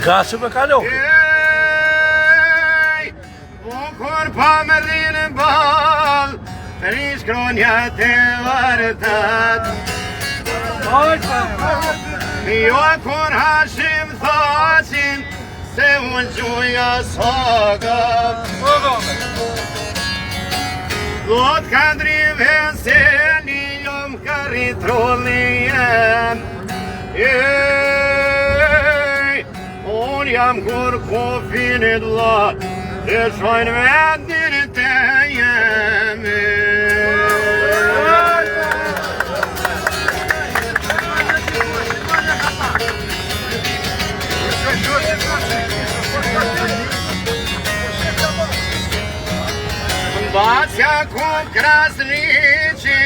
Ka që me kalo? Bukur pa me rinë bal, rish kronja të vërtat. Jo kur hashim thacin, se unë gjuja soka. Lot ka drive se një jom ka rritrollijem. Unë jam kur kofinit la, të shojnë vendin të jemi. Basja ku krasnici,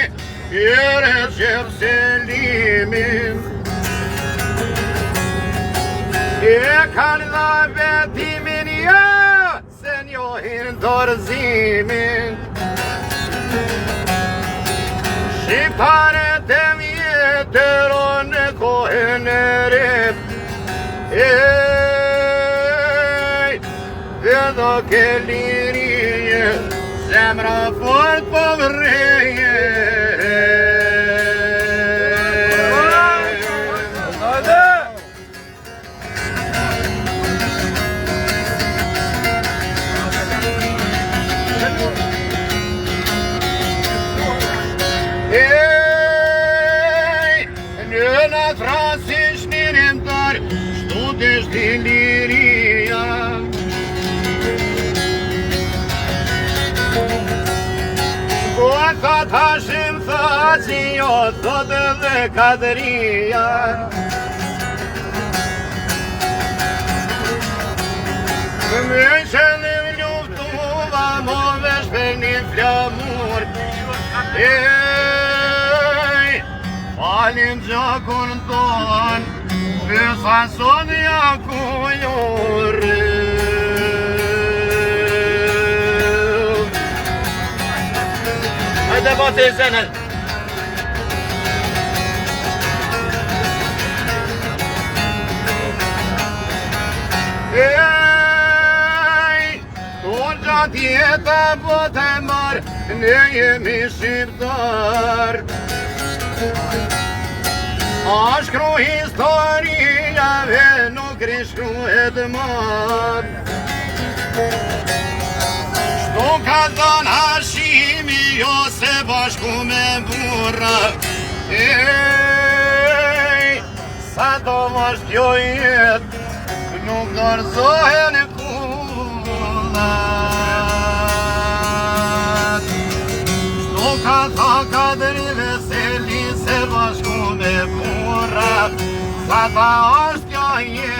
jere qep selimin. E kanë dha vetimin ja, se njohin dorëzimin. Shqiptaret e mjetëron në kohën e rep. Dhe do ke lirije, zemra fort po vërreje. Në frasish një rëmtar, shtutesh t'i liria. Ka t'hashim thaci, jo thotë dhe kadria. Me qëllim luftuva, mo vesh për një flamur. Falin gjakun ton, pësa sot jaku jore. Hajde bate e zenet. Unë gjatë jeta po të marë, ne jemi shqiptar. A shkru historiave nuk rishkruhet marë. Shtu ka thënë Hashimi, jo se bashku me burra. Sa do vazhd jo jet, nuk dorëzohen kullat. Shtu ka thënë Kadri Veseli, se bashku me burra. Sa ta është kjo jet.